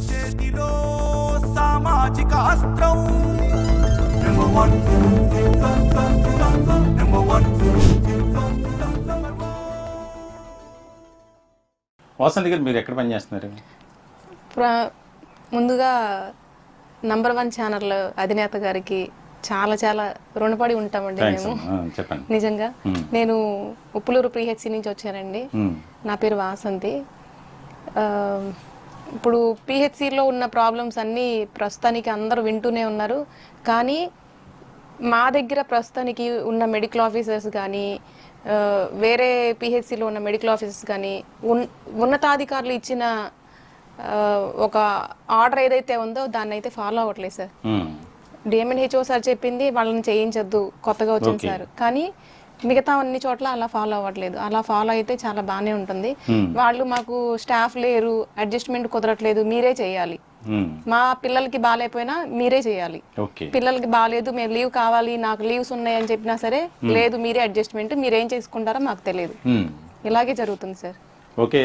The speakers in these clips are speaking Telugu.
చేతిలో సామాజిక అస్త్రం number one number one. Vasanthi గారు, మీరు ఎక్కడ పని చేస్తున్నారు? ముందుగా నంబర్ 1 ఛానల్ అధినేత గారికి చాలా చాలా రుణపడి ఉంటామండి మేము. చెప్పండి. నిజంగా నేను ఉప్పులూరు పిహెచ్సి నుంచి వచ్చానండి. నా పేరు వాసంతి. ఇప్పుడు పిహెచ్సిలో ఉన్న ప్రాబ్లమ్స్ అన్నీ ప్రస్తుతానికి అందరూ వింటూనే ఉన్నారు. కానీ మా దగ్గర ప్రస్తుతానికి ఉన్న మెడికల్ ఆఫీసర్స్ కానీ వేరే పిహెచ్సిలో ఉన్న మెడికల్ ఆఫీసర్స్ కానీ ఉన్నతాధికారులు ఇచ్చిన ఒక ఆర్డర్ ఏదైతే ఉందో దాన్ని అయితే ఫాలో అవ్వట్లేదు సార్. డిఎంఎన్హెచ్ఓ సార్ చెప్పింది వాళ్ళని చేయించొద్దు, కొత్తగా వచ్చింది సార్. కానీ మిగతా అన్ని చోట్ల అలా ఫాలో అవ్వట్లేదు. అలా ఫాలో అయితే చాలా బాగానే ఉంటుంది. వాళ్ళు మాకు స్టాఫ్ లేరు, అడ్జస్ట్మెంట్ కుదరట్లేదు, మీరే చేయాలి, మా పిల్లలకి బాగాలేకపోయినా మీరే చేయాలి, పిల్లలకి బాగాలేదు మేము లీవ్ కావాలి, నాకు లీవ్స్ ఉన్నాయి అని చెప్పినా సరే లేదు మీరే అడ్జస్ట్మెంట్, మీరేం చేసుకుంటారో మాకు తెలియదు. ఇలాగే జరుగుతుంది సార్. ఓకే.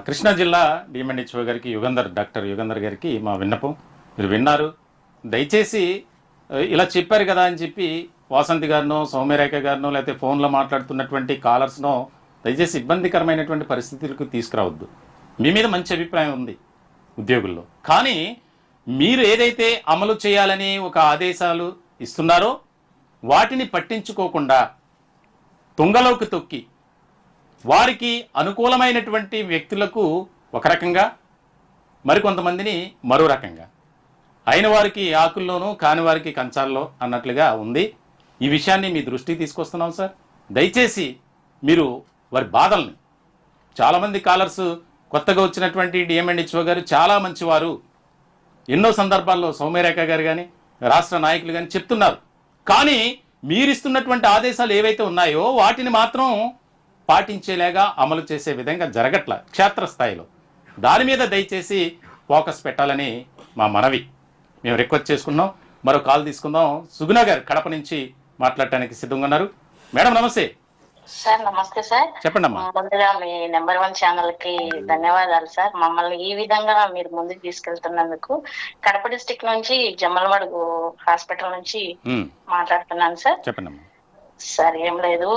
కృష్ణా జిల్లా డిఎంఎన్హెచ్ఓ గారికి డాక్టర్ యుగంధర్ గారికి మా విన్నపం మీరు విన్నారు. దయచేసి ఇలా చెప్పారు కదా అని చెప్పి వాసంతి గారినో సౌమ్యరేఖ గారినో లేకపోతే ఫోన్లో మాట్లాడుతున్నటువంటి కాలర్స్నో దయచేసి ఇబ్బందికరమైనటువంటి పరిస్థితులకు తీసుకురావద్దు. మీ మీద మంచి అభిప్రాయం ఉంది ఉద్యోగుల్లో, కానీ మీరు ఏదైతే అమలు చేయాలని ఒక ఆదేశాలు ఇస్తున్నారో వాటిని పట్టించుకోకుండా తుంగలోకి తొక్కి వారికి అనుకూలమైనటువంటి వ్యక్తులకు ఒక రకంగా మరికొంతమందిని మరో రకంగా, అయిన వారికి ఆకుల్లోనూ కాని వారికి కంచాల్లో అన్నట్లుగా ఉంది. ఈ విషయాన్ని మీ దృష్టికి తీసుకొస్తున్నాం సార్. దయచేసి మీరు వారి బాధల్ని, చాలామంది కాలర్స్ కొత్తగా వచ్చినటువంటి డిఎంఎన్హెచ్ఓ గారు చాలా మంచివారు, ఎన్నో సందర్భాల్లో సౌమ్యరేఖ గారు కానీ రాష్ట్ర నాయకులు కానీ చెప్తున్నారు. కానీ మీరిస్తున్నటువంటి ఆదేశాలు ఏవైతే ఉన్నాయో వాటిని మాత్రం పాటించేలాగా అమలు చేసే విధంగా జరగట్ల క్షేత్రస్థాయిలో. దాని మీద దయచేసి ఫోకస్ పెట్టాలని మా మనవి. మేము రిక్వెస్ట్ చేసుకున్నాం. మరో కాల్ తీసుకుందాం. సుగుణ గారు కడప నుంచి మాట్లాడటానికి సిద్ధంగా ఉన్నారు. మేడం నమస్తే. సార్ నమస్తే సార్. చెప్పండి అమ్మా. ముందుగా మీ నెంబర్ 1 ఛానల్ కి ధన్యవాదాలు సార్. మమ్మల్ని ఈ విధంగా మీరు ముందుకు తీసుకెళ్తున్నందుకు. కడప డిస్ట్రిక్ట్ నుంచి జమ్మలమడుగు హాస్పిటల్ నుంచి మాట్లాడుతున్నాను సార్. చెప్పండి అమ్మా. సార్ ఏం లేదు,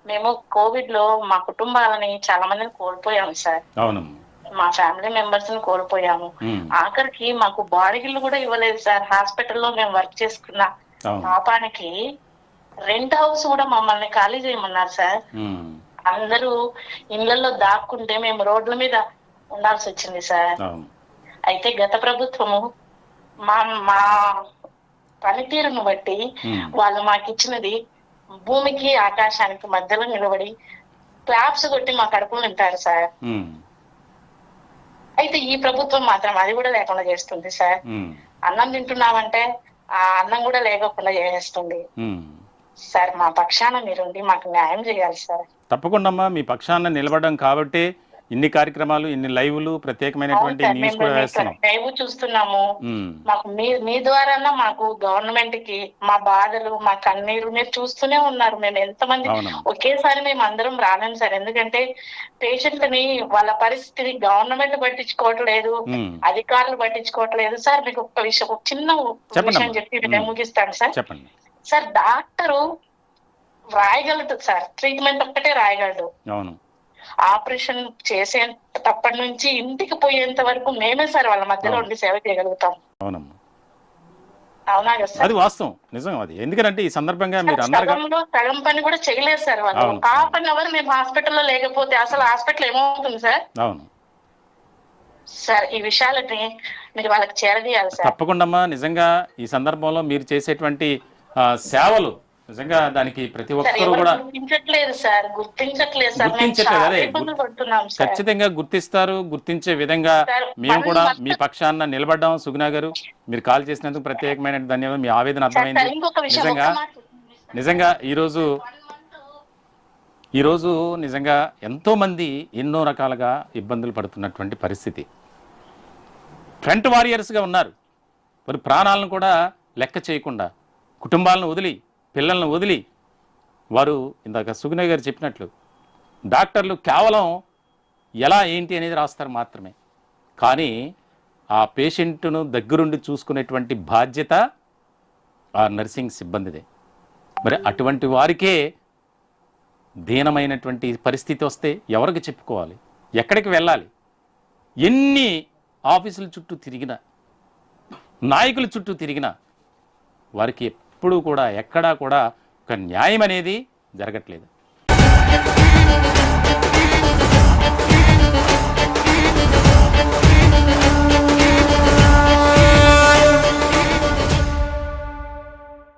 మేము కోవిడ్ లో మా కుటుంబాలని చాలా మందిని కోల్పోయాము సార్. అవునమ్మా. మా ఫ్యామిలీ మెంబర్స్ ని కోల్పోయాము. ఆఖరికి మాకు బాడీలు కూడా ఇవ్వలేదు సార్. హాస్పిటల్లో మేము వర్క్ చేసుకున్న పాపానికి రెంట్ హౌస్ కూడా మమ్మల్ని ఖాళీ చేయమన్నారు సార్. అందరూ ఇళ్లలో దాక్కుంటే మేము రోడ్ల మీద ఉండాల్సి వచ్చింది సార్. అయితే గత ప్రభుత్వము మా పనితీరును బట్టి వాళ్ళు మాకు ఇచ్చినది భూమికి ఆకాశానికి మధ్యలో నిలబడి క్లాప్స్ కొట్టి మా కడుపులు నింపారు సార్. అయితే ఈ ప్రభుత్వం మాత్రం అది కూడా లేకుండా చేస్తుంది సార్. అన్నం తింటున్నామంటే ఆ అన్నం కూడా లేకుండా చేసేస్తుంది సార్. మా పక్షాన మీరుండి మాకు న్యాయం చేయాలి సార్. తప్పకుండా అమ్మా, మీ పక్షాన నిలబడడం కాబట్టి ఇన్ని కార్యక్రమాలు, ఇన్ని లైవ్లు, ప్రత్యేకమైనటువంటి న్యూస్ కూడా వేస్తున్నాం. లైవ్ చూస్తున్నాము. మాకు మీ ద్వారా మాకు గవర్నమెంట్ కి మా బాధలు, మా కన్నీరు మీరు చూస్తూనే ఉన్నారు. మేము ఎంతమంది ఒకేసారి మేము అందరం రాలేము సార్. ఎందుకంటే పేషెంట్ని వాళ్ళ పరిస్థితిని గవర్నమెంట్ పట్టించుకోవట్లేదు, అధికారులు పట్టించుకోవట్లేదు సార్. మీకు ఒక విషయం, ఒక చిన్న విషయం చెప్పి నేను ముగిస్తాను సార్. సార్ డాక్టరు రాయగలడు సార్, ట్రీట్మెంట్ ఒక్కటే రాయగలడు. ఆపరేషన్ చేసేటప్పటి నుంచి ఇంటికి పోయేంత వరకు మేమే సార్ వాళ్ళ మధ్యలో ఉండి సేవ చేయగలుగుతాం. అవునా కదా సార్? అది వాస్తవం, నిజం అది. ఎందుకంటే ఈ సందర్భంగా మీరు సగం పని కూడా చేయలేదు సార్ వాళ్ళు. హాఫ్ అన్ అవర్ మేము హాస్పిటల్లో లేకపోతే అసలు హాస్పిటల్ ఏమవుతుంది సార్? అవును సార్, ఈ విషయాలని మీరు వాళ్ళకి చేరదీయాలి సార్. తప్పకుండా అమ్మా. నిజంగా ఈ సందర్భంగా మీరు చేసేటువంటి సేవలు నిజంగా దానికి ప్రతి ఒక్కరు కూడా గుర్తించట్లేదు సార్. ఖచ్చితంగా గుర్తిస్తారు. గుర్తించే విధంగా మేము కూడా మీ పక్షాన నిలబడ్డాం. సుగుణ గారు, మీరు కాల్ చేసినందుకు ప్రత్యేకమైన ధన్యవాదాలు. మీ ఆవేదన అర్థమైంది. నిజంగా ఈరోజు నిజంగా ఎంతో మంది ఎన్నో రకాలుగా ఇబ్బందులు పడుతున్నటువంటి పరిస్థితి. ఫ్రంట్ వారియర్స్గా ఉన్నారు. వారి ప్రాణాలను కూడా లెక్క చేయకుండా కుటుంబాలను వదిలి, పిల్లలను వదిలి, వారు ఇందాక సుగుణ గారు చెప్పినట్లు డాక్టర్లు కేవలం ఎలా ఏంటి అనేది రాస్తారు మాత్రమే. కానీ ఆ పేషెంట్ను దగ్గరుండి చూసుకునేటువంటి బాధ్యత ఆ నర్సింగ్ సిబ్బందిదే. మరి అటువంటి వారికే దీనమైనటువంటి పరిస్థితి వస్తే ఎవరికి చెప్పుకోవాలి, ఎక్కడికి వెళ్ళాలి? ఎన్ని ఆఫీసుల చుట్టూ తిరిగినా, నాయకుల చుట్టూ తిరిగినా వారికి ఎప్పుడూ కూడా ఎక్కడా కూడా ఒక న్యాయం అనేది జరగట్లేదు.